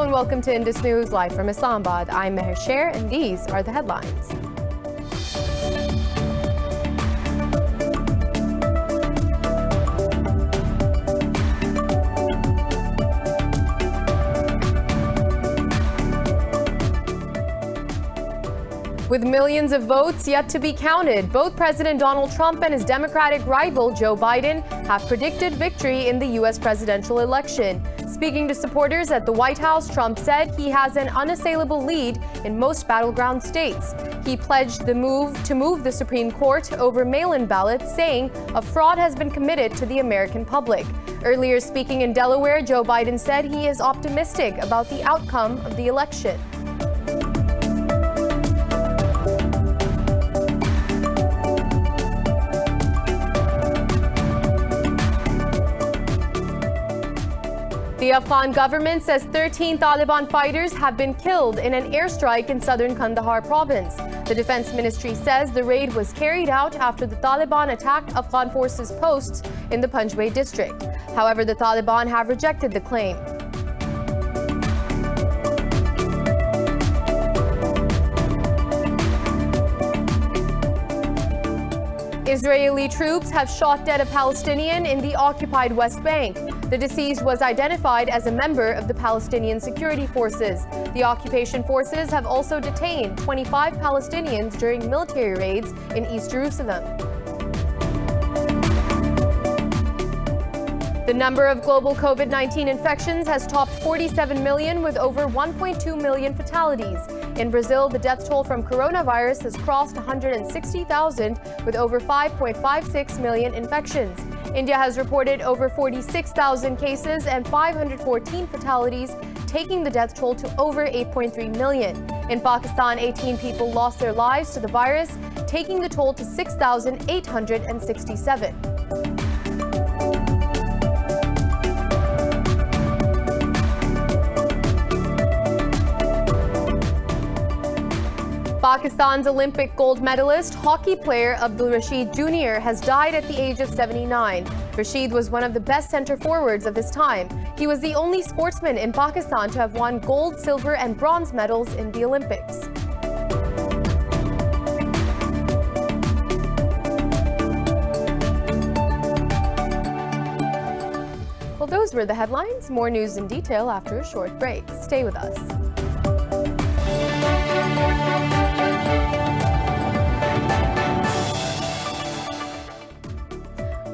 and welcome to Indus News live from Islamabad. I'm Meher Sher and these are the headlines. With millions of votes yet to be counted, both President Donald Trump and his Democratic rival Joe Biden have predicted victory in the U.S. presidential election. Speaking to supporters at the White House, Trump said he has an unassailable lead in most battleground states. He pledged to move the Supreme Court over mail-in ballots, saying a fraud has been committed to the American public. Earlier speaking in Delaware, Joe Biden said he is optimistic about the outcome of the election. The Afghan government says 13 Taliban fighters have been killed in an airstrike in southern Kandahar province. The defense ministry says the raid was carried out after the Taliban attacked Afghan forces posts in the Panjwai district. However, the Taliban have rejected the claim. Israeli troops have shot dead a Palestinian in the occupied West Bank. The deceased was identified as a member of the Palestinian security forces. The occupation forces have also detained 25 Palestinians during military raids in East Jerusalem. The number of global COVID-19 infections has topped 47 million with over 1.2 million fatalities. In Brazil, the death toll from coronavirus has crossed 160,000 with over 5.56 million infections. India has reported over 46,000 cases and 514 fatalities, taking the death toll to over 8.3 million. In Pakistan, 18 people lost their lives to the virus, taking the toll to 6,867. Pakistan's Olympic gold medalist, hockey player RASHEED Jr. has died at the age of 79. RASHEED was one of the best center forwards of his time. He was the only sportsman in Pakistan to have won gold, silver, and bronze medals in the Olympics. Well, those were the headlines. More news in detail after a short break. Stay with us.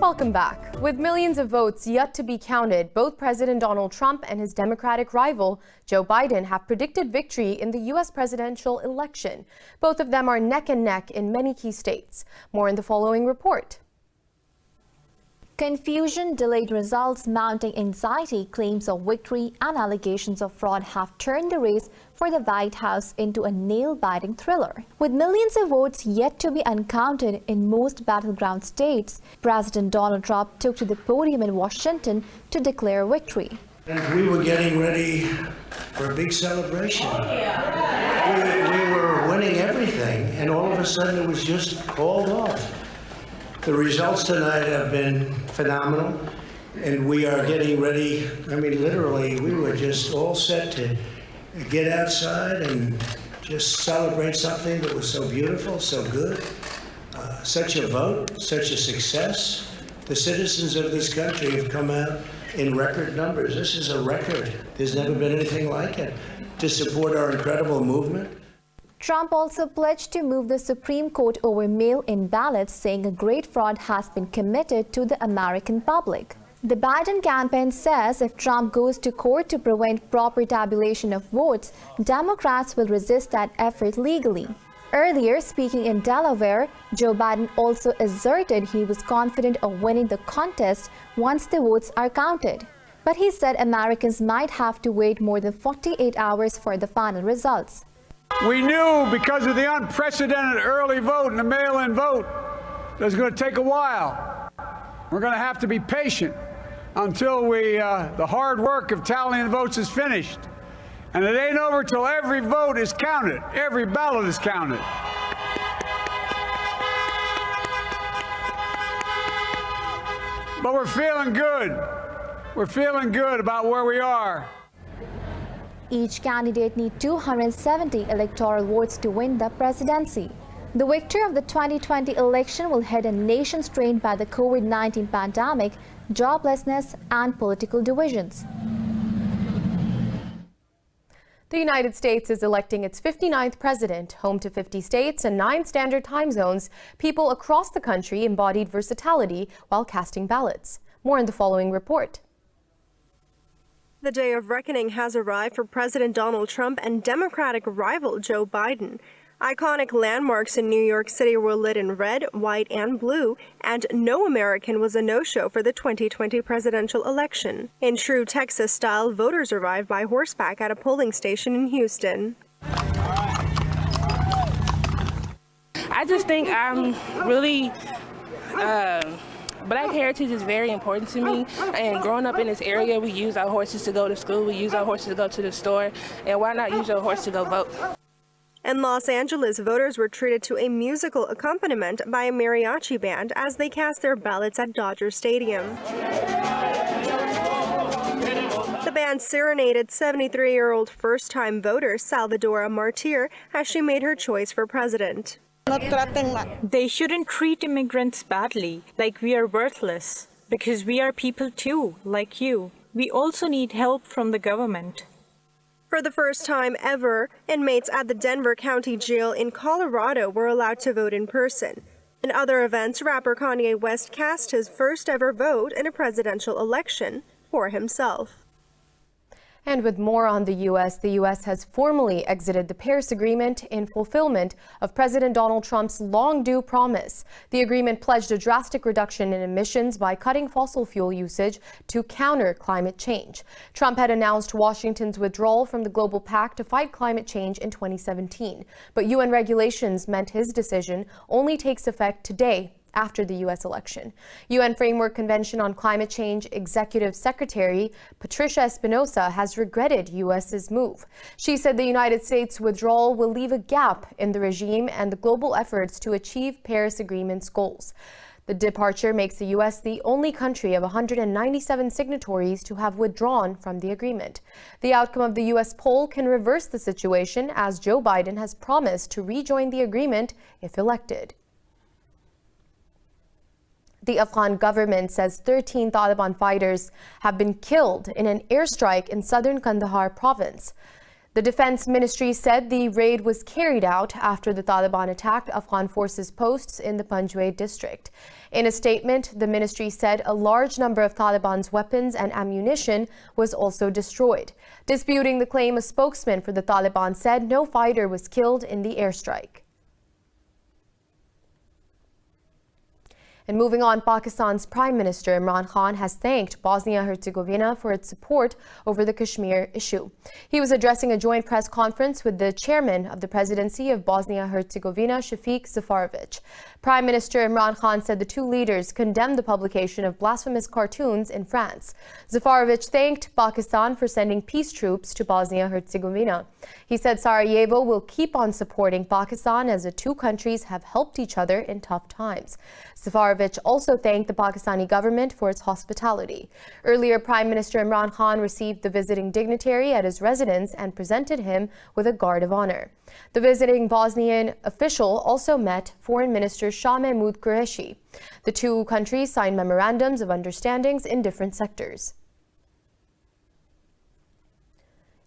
Welcome back. With millions of votes yet to be counted, both President Donald Trump and his Democratic rival, Joe Biden, have predicted victory in the U.S. presidential election. Both of them are neck and neck in many key states. More in the following report. Confusion, delayed results, mounting anxiety, claims of victory, and allegations of fraud have turned the race for the White House into a nail-biting thriller. With millions of votes yet to be uncounted in most battleground states, President Donald Trump took to the podium in Washington to declare victory. And we were getting ready for a big celebration. We were winning everything, and all of a sudden it was just called off. The results tonight have been phenomenal, and we are getting ready. I mean, literally, we were just all set to get outside and just celebrate something that was so beautiful, so good. Such a vote, such a success. The citizens of this country have come out in record numbers. This is a record. There's never been anything like it to support our incredible movement. Trump also pledged to move the Supreme Court over mail-in ballots, saying a great fraud has been committed to the American public. The Biden campaign says if Trump goes to court to prevent proper tabulation of votes, Democrats will resist that effort legally. Earlier, speaking in Delaware, Joe Biden also asserted he was confident of winning the contest once the votes are counted. But he said Americans might have to wait more than 48 hours for the final results. We knew because of the unprecedented early vote and the mail-in vote that it was going to take a while. We're going to have to be patient until the hard work of tallying the votes is finished. And it ain't over till every vote is counted, every ballot is counted. But we're feeling good. We're feeling good about where we are. Each candidate needs 270 electoral votes to win the presidency. The victor of the 2020 election will head a nation strained by the COVID-19 pandemic, joblessness, and political divisions. The United States is electing its 59th president. Home to 50 states and 9 standard time zones, people across the country embodied versatility while casting ballots. More in the following report. The day of reckoning has arrived for President Donald Trump and Democratic rival Joe Biden. Iconic landmarks in New York City were lit in red, white, and blue, and no American was a no-show for the 2020 presidential election. In true Texas style, voters arrived by horseback at a polling station in Houston. I just think I'm really Black heritage is very important to me, and growing up in this area, we use our horses to go to school, we use our horses to go to the store, and why not use your horse to go vote? In Los Angeles, voters were treated to a musical accompaniment by a mariachi band as they cast their ballots at Dodger Stadium. The band serenaded 73-year-old first-time voter Salvadora Martir as she made her choice for president. They shouldn't treat immigrants badly, like we are worthless, because we are people too, like you. We also need help from the government. For the first time ever, inmates at the Denver County Jail in Colorado were allowed to vote in person. In other events, rapper Kanye West cast his first ever vote in a presidential election for himself. And with more on the U.S. has formally exited the Paris Agreement in fulfillment of President Donald Trump's long-due promise. The agreement pledged a drastic reduction in emissions by cutting fossil fuel usage to counter climate change. Trump had announced Washington's withdrawal from the global pact to fight climate change in 2017. But UN regulations meant his decision only takes effect today, after the U.S. election. UN Framework Convention on Climate Change Executive Secretary Patricia Espinosa has regretted U.S.'s move. She said the United States withdrawal will leave a gap in the regime and the global efforts to achieve Paris Agreement's goals. The departure makes the U.S. the only country of 197 signatories to have withdrawn from the agreement. The outcome of the U.S. poll can reverse the situation, as Joe Biden has promised to rejoin the agreement if elected. The Afghan government says 13 Taliban fighters have been killed in an airstrike in southern Kandahar province. The defense ministry said the raid was carried out after the Taliban attacked Afghan forces posts in the Panjwai district. In a statement, the ministry said a large number of Taliban's weapons and ammunition was also destroyed. Disputing the claim, a spokesman for the Taliban said no fighter was killed in the airstrike. And moving on, Pakistan's Prime Minister Imran Khan has thanked Bosnia-Herzegovina for its support over the Kashmir issue. He was addressing a joint press conference with the chairman of the presidency of Bosnia-Herzegovina, Shafiq Zafarovic. Prime Minister Imran Khan said the two leaders condemned the publication of blasphemous cartoons in France. Zafarovic thanked Pakistan for sending peace troops to Bosnia-Herzegovina. He said Sarajevo will keep on supporting Pakistan as the two countries have helped each other in tough times. Zafarovic also thanked the Pakistani government for its hospitality. Earlier, Prime Minister Imran Khan received the visiting dignitary at his residence and presented him with a guard of honor. The visiting Bosnian official also met Foreign Minister Shah Mahmoud Qureshi. The two countries signed memorandums of understandings in different sectors.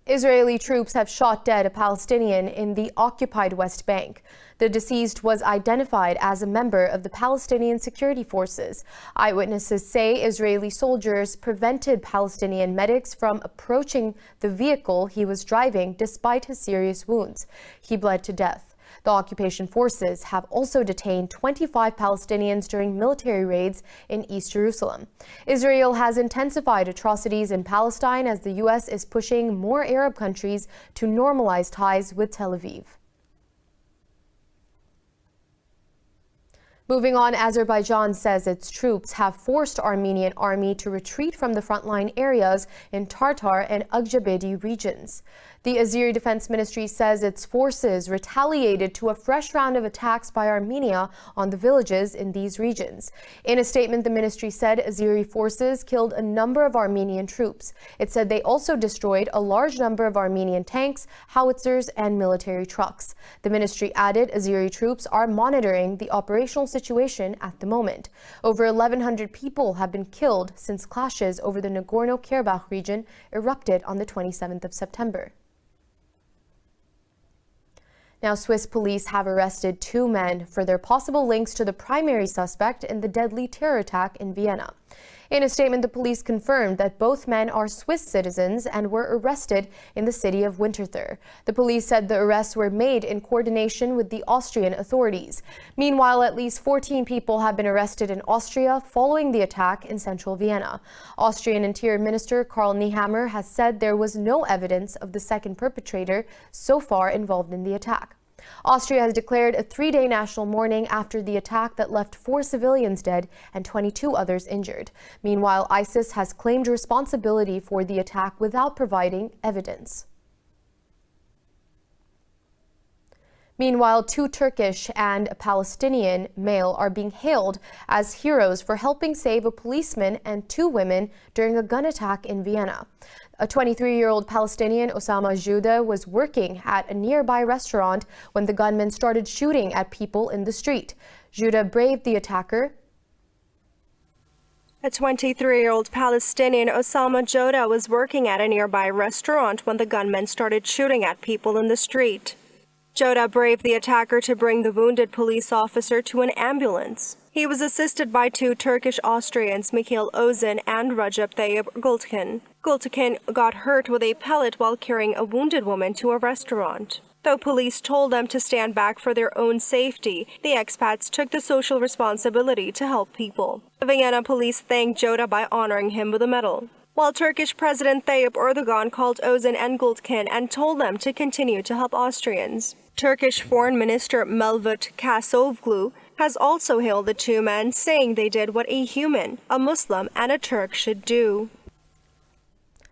Israeli troops have shot dead a Palestinian in the occupied West Bank. The deceased was identified as a member of the Palestinian security forces. Eyewitnesses say Israeli soldiers prevented Palestinian medics from approaching the vehicle he was driving despite his serious wounds. He bled to death. The occupation forces have also detained 25 Palestinians during military raids in East Jerusalem. Israel has intensified atrocities in Palestine as the U.S. is pushing more Arab countries to normalize ties with Tel Aviv. Moving on, Azerbaijan says its troops have forced Armenian army to retreat from the frontline areas in Tartar and Akjabedi regions. The Azeri Defense Ministry says its forces retaliated to a fresh round of attacks by Armenia on the villages in these regions. In a statement, the ministry said Azeri forces killed a number of Armenian troops. It said they also destroyed a large number of Armenian tanks, howitzers, and military trucks. The ministry added Azeri troops are monitoring the operational situation at the moment. Over 1,100 people have been killed since clashes over the Nagorno-Karabakh region erupted on the 27th of September. Now, Swiss police have arrested 2 men for their possible links to the primary suspect in the deadly terror attack in Vienna. In a statement, the police confirmed that both men are Swiss citizens and were arrested in the city of Winterthur. The police said the arrests were made in coordination with the Austrian authorities. Meanwhile, at least 14 people have been arrested in Austria following the attack in central Vienna. Austrian Interior Minister Karl Nehammer has said there was no evidence of the second perpetrator so far involved in the attack. Austria has declared a 3-day national mourning after the attack that left 4 civilians dead and 22 others injured. Meanwhile, ISIS has claimed responsibility for the attack without providing evidence. Meanwhile, 2 Turkish and a Palestinian male are being hailed as heroes for helping save a policeman and 2 women during a gun attack in Vienna. A 23-year-old Palestinian, Osama Juda, was working at a nearby restaurant when the gunman started shooting at people in the street. Juda braved the attacker. A 23-year-old Palestinian, Osama Joda, was working at a nearby restaurant when the gunman started shooting at people in the street. Joda braved the attacker to bring the wounded police officer to an ambulance. He was assisted by 2 Turkish Austrians, Mikhail Ozan and Recep Tayyip Gültekin. Gültekin got hurt with a pellet while carrying a wounded woman to a restaurant. Though police told them to stand back for their own safety, the expats took the social responsibility to help people. The Vienna police thanked Joda by honoring him with a medal, while Turkish President Tayyip Erdogan called Ozan and Gültekin and told them to continue to help Austrians. Turkish Foreign Minister Mevlut Cavusoglu has also hailed the 2 men, saying they did what a human, a Muslim, and a Turk should do.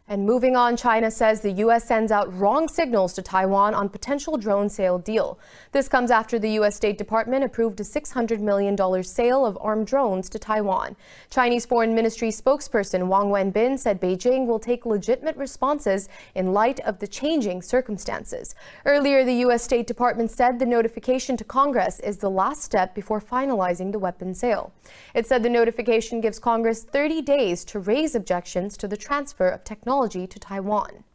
And moving on, China says the U.S. sends out wrong signals to Taiwan on potential drone sale deal. This comes after the U.S. State Department approved a $600 million sale of armed drones to Taiwan. Chinese Foreign Ministry spokesperson Wang Wenbin said Beijing will take legitimate responses in light of the changing circumstances. Earlier, the U.S. State Department said the notification to Congress is the last step before finalizing the weapon sale. It said the notification gives Congress 30 days to raise objections to the transfer of technology to Taiwan.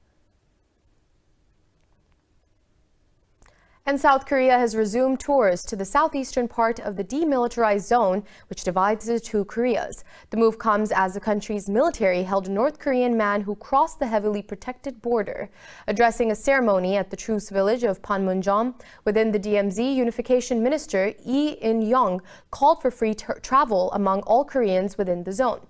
And South Korea has resumed tours to the southeastern part of the demilitarized zone, which divides the 2 Koreas. The move comes as the country's military held a North Korean man who crossed the heavily protected border. Addressing a ceremony at the truce village of Panmunjom within the DMZ, Unification Minister Lee In-young called for free travel among all Koreans within the zone.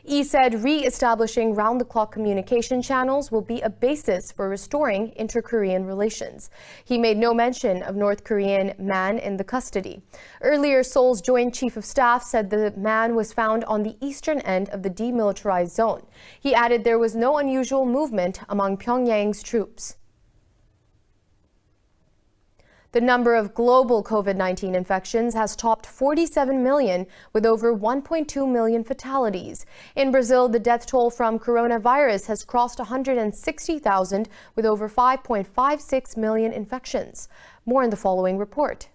Lee said re-establishing round-the-clock communication channels will be a basis for restoring inter-Korean relations. He made no mention of North Korean man in the custody. Earlier, Seoul's Joint Chief of Staff said the man was found on the eastern end of the demilitarized zone. He added there was no unusual movement among Pyongyang's troops. The number of global COVID-19 infections has topped 47 million, with over 1.2 million fatalities. In Brazil, the death toll from coronavirus has crossed 160,000, with over 5.56 million infections. More in the following report.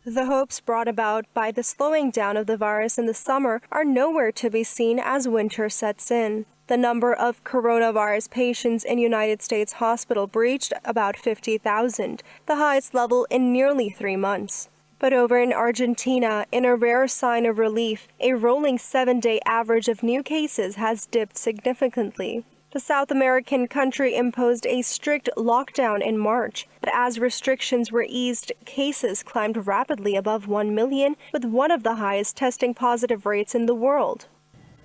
The hopes brought about by the slowing down of the virus in the summer are nowhere to be seen as winter sets in. The number of coronavirus patients in United States hospital breached about 50,000, the highest level in nearly 3 months. But over in Argentina, in a rare sign of relief, a rolling 7-day average of new cases has dipped significantly. The South American country imposed a strict lockdown in March, but as restrictions were eased, cases climbed rapidly above 1 million, with one of the highest testing positive rates in the world.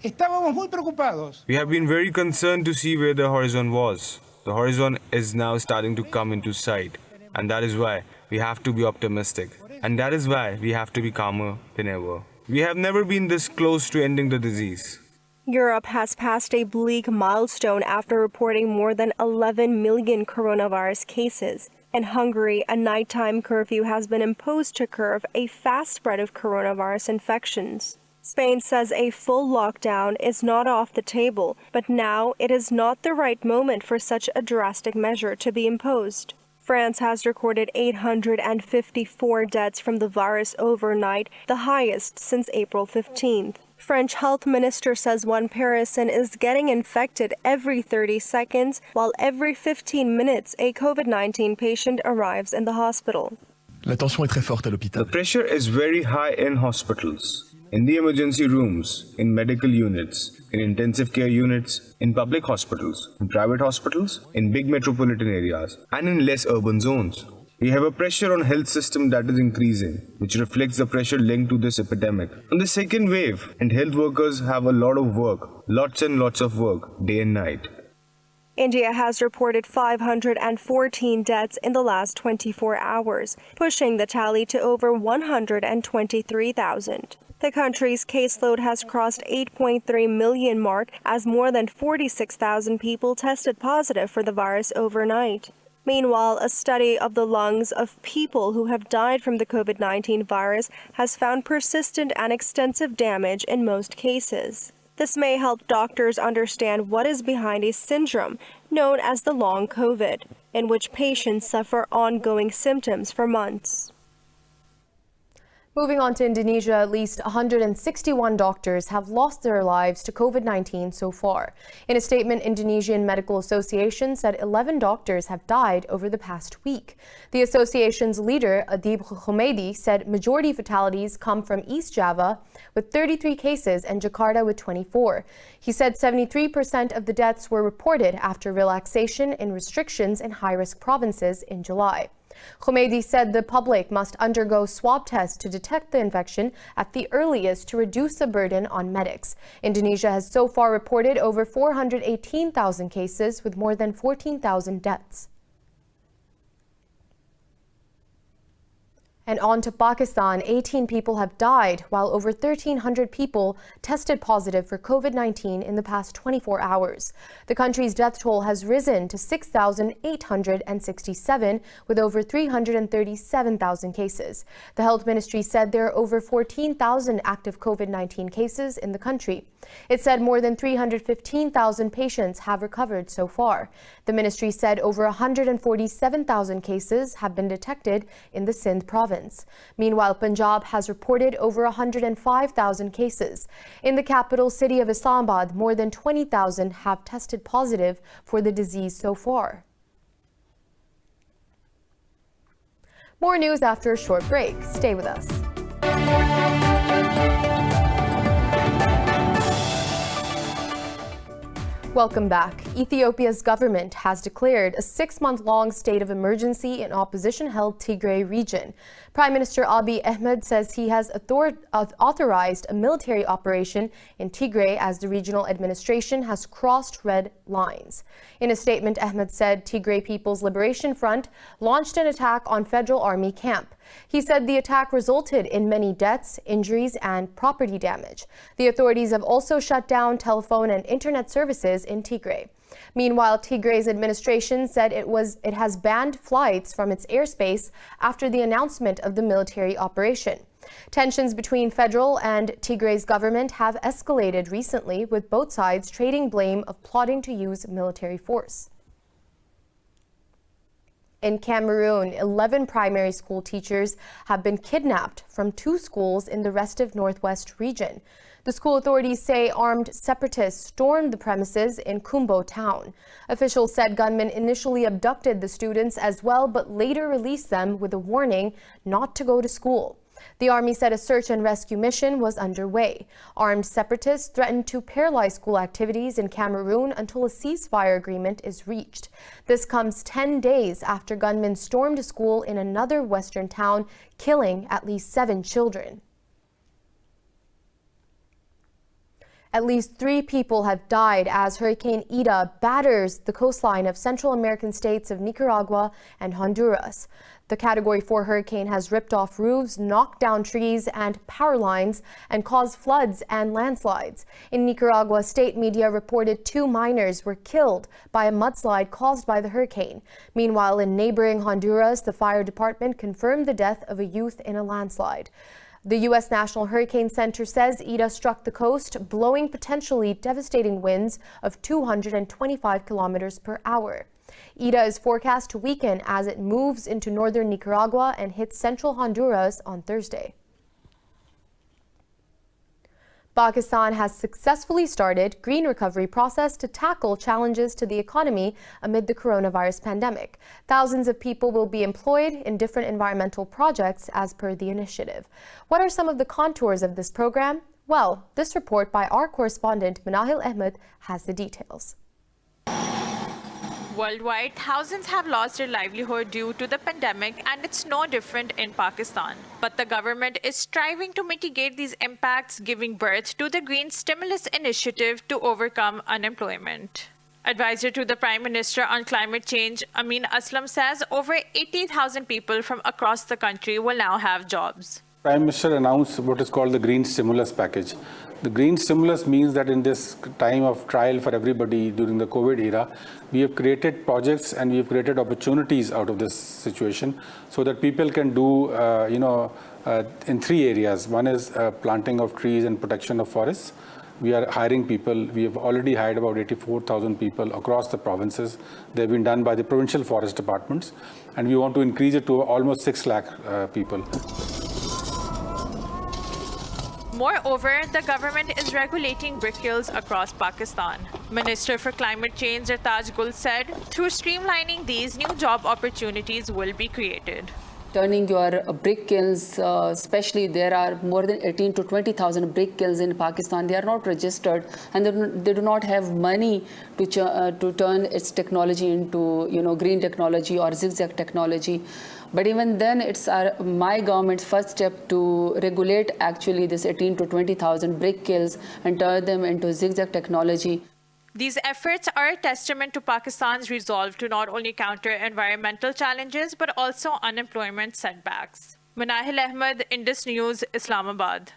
We have been very concerned to see where the horizon was. The horizon is now starting to come into sight, and that is why we have to be optimistic And that is why we have to be calmer than ever. We have never been this close to ending the disease. Europe has passed a bleak milestone after reporting more than 11 million coronavirus cases. In Hungary, a nighttime curfew has been imposed to curb a fast spread of coronavirus infections. Spain says a full lockdown is not off the table, but now it is not the right moment for such a drastic measure to be imposed. France has recorded 854 deaths from the virus overnight, the highest since April 15th. French health minister says one Parisian is getting infected every 30 seconds, while every 15 minutes a COVID-19 patient arrives in the hospital. La tension est très forte à l'hôpital. The pressure is very high in hospitals, in the emergency rooms, in medical units, in intensive care units, in public hospitals, in private hospitals, in big metropolitan areas, and in less urban zones. We have a pressure on health system that is increasing, which reflects the pressure linked to this epidemic. On the second wave, and health workers have a lot of work, lots and lots of work, day and night. India has reported 514 deaths in the last 24 hours, pushing the tally to over 123,000. The country's caseload has crossed 8.3 million mark as more than 46,000 people tested positive for the virus overnight. Meanwhile, a study of the lungs of people who have died from the COVID-19 virus has found persistent and extensive damage in most cases. This may help doctors understand what is behind a syndrome known as the long COVID, in which patients suffer ongoing symptoms for months. Moving on to Indonesia, at least 161 doctors have lost their lives to COVID-19 so far. In a statement, Indonesian Medical Association said 11 doctors have died over the past week. The association's leader, Adib Khomedi, said majority fatalities come from East Java with 33 cases and Jakarta with 24. He said 73% of the deaths were reported after relaxation in restrictions in high-risk provinces in July. Khomedi said the public must undergo swab tests to detect the infection at the earliest to reduce the burden on medics. Indonesia has so far reported over 418,000 cases with more than 14,000 deaths. And on to Pakistan, 18 people have died, while over 1,300 people tested positive for COVID-19 in the past 24 hours. The country's death toll has risen to 6,867, with over 337,000 cases. The health ministry said there are over 14,000 active COVID-19 cases in the country. It said more than 315,000 patients have recovered so far. The ministry said over 147,000 cases have been detected in the Sindh province. Meanwhile, Punjab has reported over 105,000 cases. In the capital city of Islamabad, more than 20,000 have tested positive for the disease so far. More news after a short break. Stay with us. Welcome back. Ethiopia's government has declared a 6-month-long state of emergency in opposition-held Tigray region. Prime Minister Abiy Ahmed says he has authorized a military operation in Tigray as the regional administration has crossed red lines. In a statement, Ahmed said Tigray People's Liberation Front launched an attack on Federal Army camp. He said the attack resulted in many deaths, injuries, and property damage. The authorities have also shut down telephone and internet services in Tigray. Meanwhile, Tigray's administration said it has banned flights from its airspace after the announcement of the military operation. Tensions between federal and Tigray's government have escalated recently, with both sides trading blame of plotting to use military force. In Cameroon, 11 primary school teachers have been kidnapped from 2 schools in the restive northwest region. The school authorities say armed separatists stormed the premises in Kumbo town. Officials said gunmen initially abducted the students as well, but later released them with a warning not to go to school. The army said a search and rescue mission was underway. Armed separatists threatened to paralyze school activities in Cameroon until a ceasefire agreement is reached. This comes 10 days after gunmen stormed a school in another western town, killing at least 7 children. At least 3 people have died as Hurricane Ida batters the coastline of Central American states of Nicaragua and Honduras. The Category 4 hurricane has ripped off roofs, knocked down trees and power lines, and caused floods and landslides. In Nicaragua, state media reported 2 miners were killed by a mudslide caused by the hurricane. Meanwhile, in neighboring Honduras, the fire department confirmed the death of a youth in a landslide. The U.S. National Hurricane Center says Ida struck the coast, blowing potentially devastating winds of 225 kilometers per hour. Ida is forecast to weaken as it moves into northern Nicaragua and hits central Honduras on Thursday. Pakistan has successfully started green recovery process to tackle challenges to the economy amid the coronavirus pandemic. Thousands of people will be employed in different environmental projects as per the initiative. What are some of the contours of this program? Well, this report by our correspondent Manahil Ahmed has the details. Worldwide, thousands have lost their livelihood due to the pandemic, and it's no different in Pakistan. But the government is striving to mitigate these impacts, giving birth to the Green Stimulus Initiative to overcome unemployment. Advisor to the Prime Minister on Climate Change, Amin Aslam, says over 80,000 people from across the country will now have jobs. Prime Minister announced what is called the Green Stimulus Package. The Green Stimulus means that in this time of trial for everybody during the COVID era, we have created projects and we have created opportunities out of this situation so that people can do, in 3 areas. One is planting of trees and protection of forests. We are hiring people. We have already hired about 84,000 people across the provinces. They've been done by the provincial forest departments, and we want to increase it to almost 6 lakh people. Moreover, the government is regulating brick kilns across Pakistan. Minister for Climate Change Zartaj Gul said, through streamlining these, new job opportunities will be created. Turning your brick kilns, especially there are more than 18 to 20,000 brick kilns in Pakistan. They are not registered, and they do not have money to turn its technology into green technology or zigzag technology. But even then, it's my government's first step to regulate actually this 18 to 20,000 brick kilns and turn them into zigzag technology. These efforts are a testament to Pakistan's resolve to not only counter environmental challenges but also unemployment setbacks. Manahil Ahmed, Indus News, Islamabad.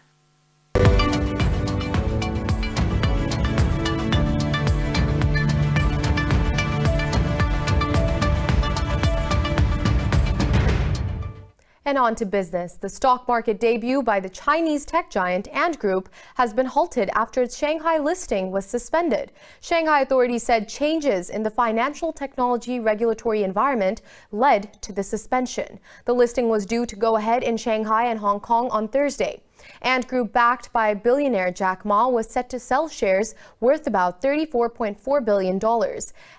And on to business. The stock market debut by the Chinese tech giant Ant Group has been halted after its Shanghai listing was suspended. Shanghai authorities said changes in the financial technology regulatory environment led to the suspension. The listing was due to go ahead in Shanghai and Hong Kong on Thursday. Ant Group, backed by billionaire Jack Ma, was set to sell shares worth about $34.4 billion.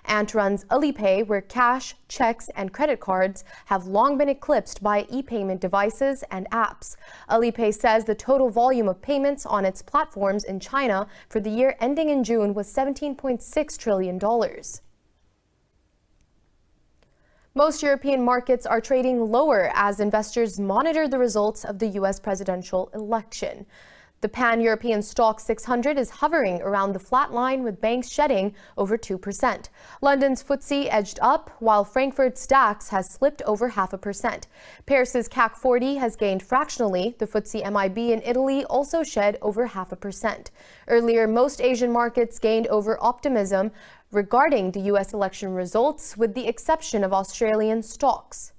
Ant runs Alipay, where cash, checks, and credit cards have long been eclipsed by e-payment devices and apps. Alipay says the total volume of payments on its platforms in China for the year ending in June was $17.6 trillion. Most European markets are trading lower as investors monitor the results of the U.S. presidential election. The pan-European stock 600 is hovering around the flat line, with banks shedding over 2%. London's FTSE edged up, while Frankfurt's DAX has slipped over 0.5%. Paris's CAC 40 has gained fractionally. The FTSE MIB in Italy also shed over 0.5%. Earlier, most Asian markets gained over optimism regarding the U.S. election results, with the exception of Australian stocks.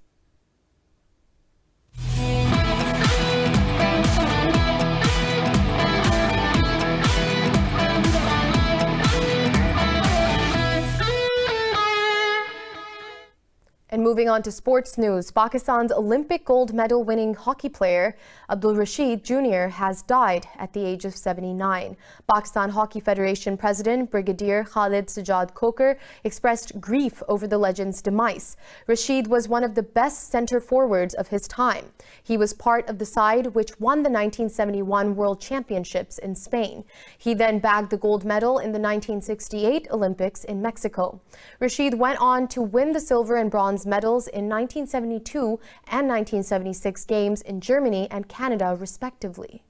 And moving on to sports news, Pakistan's Olympic gold medal winning hockey player Abdul Rashid Jr. has died at the age of 79. Pakistan Hockey Federation President Brigadier Khalid Sajjad Khokhar expressed grief over the legend's demise. Rashid was one of the best center forwards of his time. He was part of the side which won the 1971 World Championships in Spain. He then bagged the gold medal in the 1968 Olympics in Mexico. Rashid went on to win the silver and bronze medals in 1972 and 1976 games in Germany and Canada, respectively.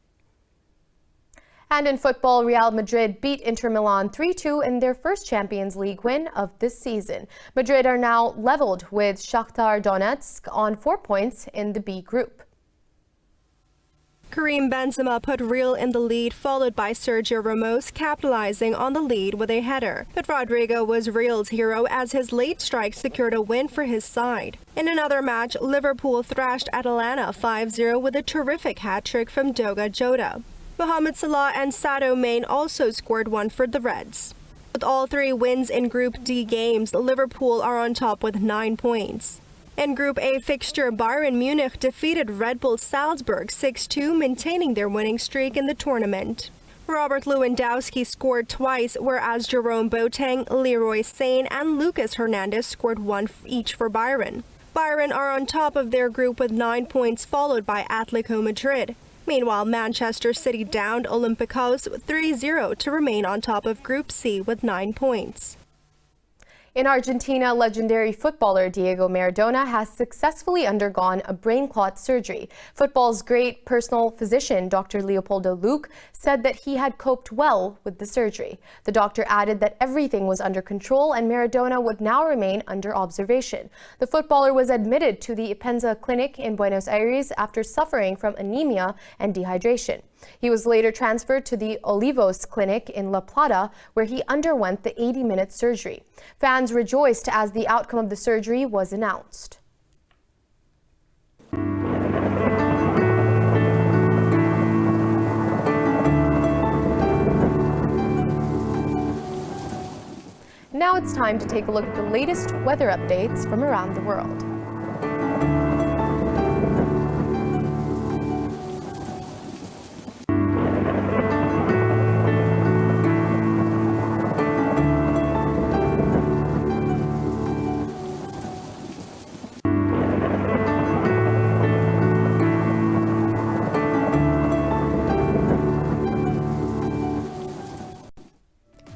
And in football, Real Madrid beat Inter Milan 3-2 in their first Champions League win of this season. Madrid are now leveled with Shakhtar Donetsk on 4 points in the B group. Karim Benzema put Real in the lead, followed by Sergio Ramos capitalizing on the lead with a header. But Rodrigo was Real's hero as his late strike secured a win for his side. In another match, Liverpool thrashed Atalanta 5-0 with a terrific hat-trick from Doga Jota. Mohamed Salah and Sadio Mane also scored one for the Reds. With all 3 wins in Group D games, Liverpool are on top with 9 points. In Group A fixture, Bayern Munich defeated Red Bull Salzburg 6-2, maintaining their winning streak in the tournament. Robert Lewandowski scored twice, whereas Jerome Boateng, Leroy Sane and Lucas Hernandez scored one each for Bayern. Bayern are on top of their group with 9 points, followed by Atletico Madrid. Meanwhile, Manchester City downed Olympiacos 3-0 to remain on top of Group C with 9 points. In Argentina, legendary footballer Diego Maradona has successfully undergone a brain clot surgery. Football's great personal physician, Dr. Leopoldo Luque, said that he had coped well with the surgery. The doctor added that everything was under control and Maradona would now remain under observation. The footballer was admitted to the Ipenza clinic in Buenos Aires after suffering from anemia and dehydration. He was later transferred to the Olivos clinic in La Plata, where he underwent the 80-minute surgery. Fans rejoiced as the outcome of the surgery was announced. Now it's time to take a look at the latest weather updates from around the world.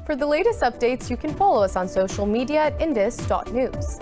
For the latest updates, you can follow us on social media at indus.news.